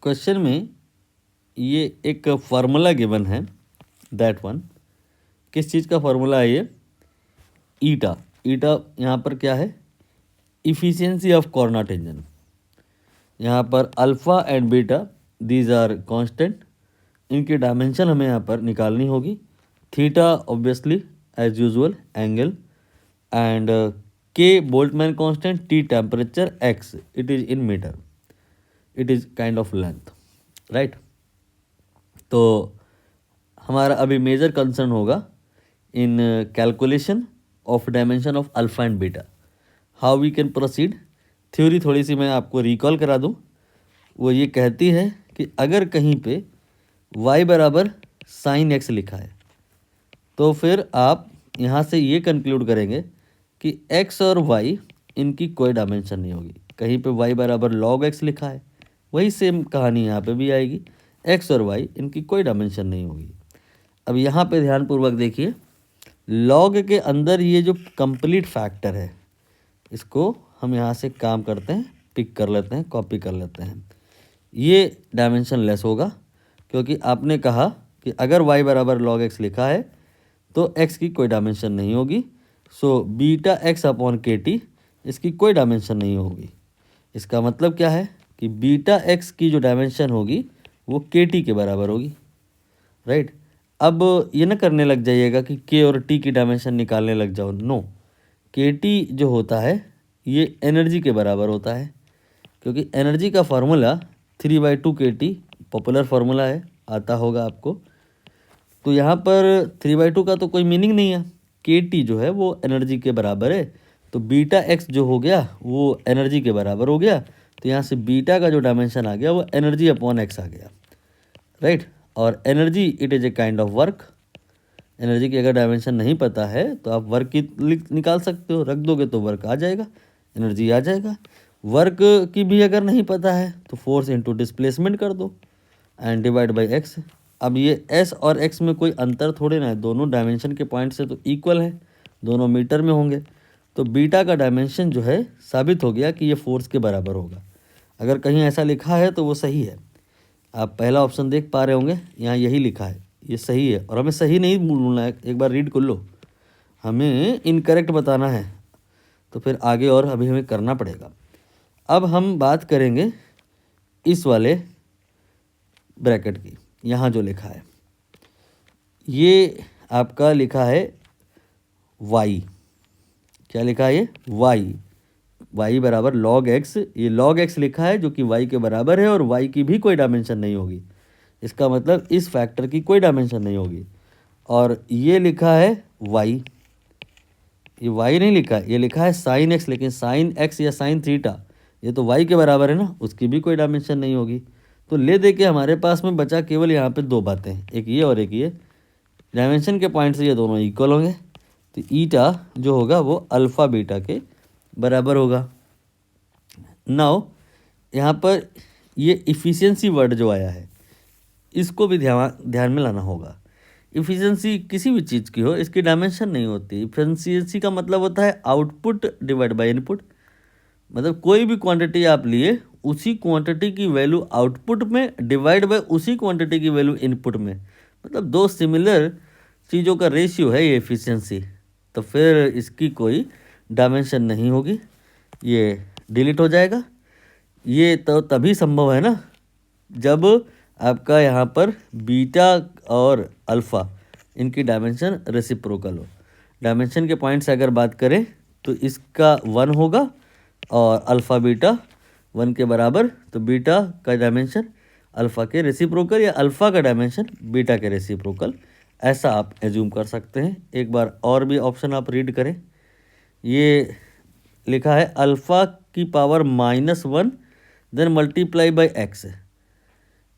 Question में ये एक फार्मूला गिवन है, दैट वन। किस चीज़ का फार्मूला है ये? ईटा। ईटा यहाँ पर क्या है? Efficiency of Carnot engine. यहाँ पर alpha and beta these are constant, इनकी डायमेंशन हमें यहाँ पर निकालनी होगी। Theta obviously as usual angle, and k Boltzmann constant, T temperature, x it is in metre, it is kind of length, right. तो हमारा अभी मेजर कंसर्न होगा in calculation of dimension of alpha and beta, how we can proceed. Theory थोड़ी सी मैं आपको recall करा दूं। वो ये कहती है कि अगर कहीं पे y बराबर साइन एक्स लिखा है तो फिर आप यहाँ से ये कंक्लूड करेंगे कि x और y इनकी कोई डायमेंशन नहीं होगी। कहीं पे y बराबर लॉग x लिखा है, वही सेम कहानी यहाँ पे भी आएगी, x और y इनकी कोई डायमेंशन नहीं होगी। अब यहाँ पे ध्यानपूर्वक देखिए, लॉग के अंदर ये जो कंप्लीट फैक्टर है, इसको हम यहाँ से काम करते हैं, पिक कर लेते हैं, कॉपी कर लेते हैं। ये डायमेंशन लेस होगा क्योंकि आपने कहा कि अगर y बराबर लॉग x लिखा है तो x की कोई डायमेंशन नहीं होगी। सो बीटा एक्स अपॉन के टी, इसकी कोई डायमेंशन नहीं होगी। इसका मतलब क्या है कि बीटा एक्स की जो डायमेंशन होगी वो के टी के बराबर होगी, राइट। अब ये ना करने लग जाइएगा कि के और टी की डायमेंशन निकालने लग जाओ, नो। के टी जो होता है ये एनर्जी के बराबर होता है, क्योंकि एनर्जी का फार्मूला 3/2 के टी पॉपुलर फार्मूला है, आता होगा आपको। तो यहाँ पर 3/2 का तो कोई मीनिंग नहीं है, के टी जो है वो एनर्जी के बराबर है। तो बीटा एक्स जो हो गया वो एनर्जी के बराबर हो गया, तो यहाँ से बीटा का जो डायमेंशन आ गया वो एनर्जी अपॉन एक्स आ गया, राइट। और energy it is a kind of work. Energy की अगर डायमेंशन नहीं पता है तो आप वर्क की निकाल सकते हो, रख दोगे तो वर्क आ जाएगा, एनर्जी आ जाएगा। वर्क की भी अगर नहीं पता है तो फोर्स इनटू डिस्प्लेसमेंट कर दो एंड डिवाइड बाय एक्स। अब ये एस और एक्स में कोई अंतर थोड़े ना है, दोनों डायमेंशन के पॉइंट से तो इक्वल है, दोनों मीटर में होंगे। तो बीटा का डायमेंशन जो है साबित हो गया कि ये फोर्स के बराबर होगा। अगर कहीं ऐसा लिखा है तो वो सही है। आप पहला ऑप्शन देख पा रहे होंगे, यहाँ यही लिखा है, ये सही है। और हमें सही नहीं बोलना है, एक बार रीड कर लो, हमें इनकरेक्ट बताना है, तो फिर आगे और अभी हमें करना पड़ेगा। अब हम बात करेंगे इस वाले ब्रैकेट की। यहाँ जो लिखा है ये आपका लिखा है y, क्या लिखा है ये? y बराबर लॉग x, ये लॉग x लिखा है जो कि y के बराबर है, और y की भी कोई डायमेंशन नहीं होगी। इसका मतलब इस फैक्टर की कोई डायमेंशन नहीं होगी। और ये लिखा है y, ये y नहीं लिखा है, ये लिखा है साइन x, लेकिन साइन x या साइन थीटा ये तो y के बराबर है ना, उसकी भी कोई डायमेंशन नहीं होगी। तो ले दे के हमारे पास में बचा केवल यहाँ पे दो बातें, एक ये और एक ये। डायमेंशन के पॉइंट से ये दोनों इक्वल होंगे, तो ईटा जो होगा वो अल्फ़ा बीटा के बराबर होगा। नाउ यहाँ पर ये इफ़िशियंसी वर्ड जो आया है इसको भी ध्यान में लाना होगा। इफ़िशियंसी किसी भी चीज़ की हो, इसकी डायमेंशन नहीं होती। इफ़िशियंसी का मतलब होता है आउटपुट डिवाइड बाय इनपुट। मतलब कोई भी क्वांटिटी आप लिए, उसी क्वांटिटी की वैल्यू आउटपुट में डिवाइड बाय उसी क्वांटिटी की वैल्यू इनपुट में, मतलब दो सिमिलर चीज़ों का रेशियो है ये एफिशिएंसी। तो फिर इसकी कोई डायमेंशन नहीं होगी, ये डिलीट हो जाएगा। ये तो तभी संभव है ना जब आपका यहाँ पर बीटा और अल्फ़ा इनकी डायमेंशन रेसिप्रोकल हो। डायमेंशन के पॉइंट से अगर बात करें तो इसका 1 होगा और अल्फ़ा बीटा 1 के बराबर, तो बीटा का डायमेंशन अल्फ़ा के रेसिप्रोकल या अल्फ़ा का डायमेंशन बीटा के रेसिप्रोकल, ऐसा आप एज्यूम कर सकते हैं। एक बार और भी ऑप्शन आप रीड करें। ये लिखा है अल्फ़ा की power -1 then multiply by X.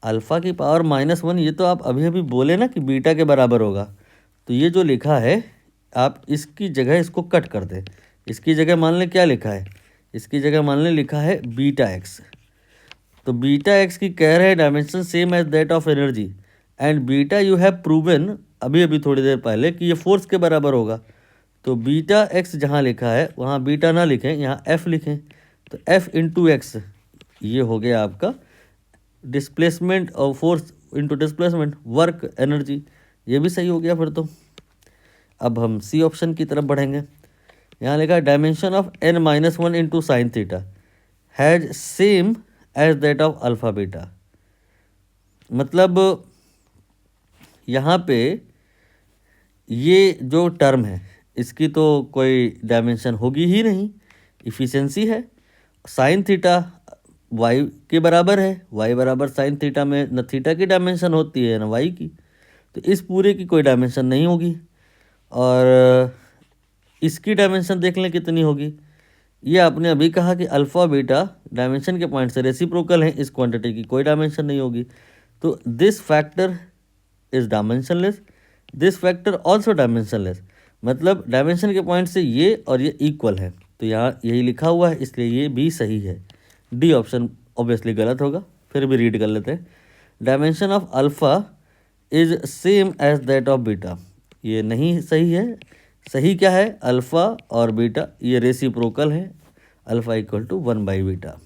Alpha की पावर -1 ये तो आप अभी अभी बोले ना कि बीटा के बराबर होगा, तो ये जो लिखा है आप इसकी जगह इसको कट कर दें। इसकी जगह मान लें क्या लिखा है, इसकी जगह मान लें लिखा है बीटा एक्स। तो बीटा एक्स की कह रहे हैं dimension same as that of energy, and beta you have proven अभी अभी थोड़ी देर पहले कि ये फोर्स के बराबर होगा। तो बीटा एक्स जहाँ लिखा है वहाँ बीटा ना लिखें, यहाँ एफ लिखें। तो एफ इंटू एक्स ये हो गया आपका डिस्प्लेसमेंट और force into displacement, work energy, ये भी सही हो गया फिर तो। अब हम सी ऑप्शन की तरफ बढ़ेंगे। यहाँ लिखा है dimension of n-1 into sine theta has same as that of alpha beta. मतलब यहाँ पे ये जो टर्म है इसकी तो कोई डायमेंशन होगी ही नहीं, इफिशिएंसी है। साइन थीटा वाई के बराबर है, वाई बराबर साइन थीटा में न थीटा की डायमेंशन होती है न वाई की, तो इस पूरे की कोई डायमेंशन नहीं होगी। और इसकी डायमेंशन देख लें कितनी होगी। ये आपने अभी कहा कि अल्फ़ा बीटा डायमेंशन के पॉइंट से रेसिप्रोकल है, इस क्वांटिटी की कोई डायमेंशन नहीं होगी। तो this factor is dimensionless, this factor also dimensionless, मतलब डायमेंशन के पॉइंट से ये और ये इक्वल है। तो यहाँ यही लिखा हुआ है, इसलिए ये भी सही है। डी ऑप्शन ऑब्वियसली गलत होगा, फिर भी रीड कर लेते हैं। Dimension of alpha is same as that of beta, ये नहीं सही है। सही क्या है, अल्फ़ा और बीटा ये रेसिप्रोकल है, अल्फ़ा इक्वल टू 1/बीटा।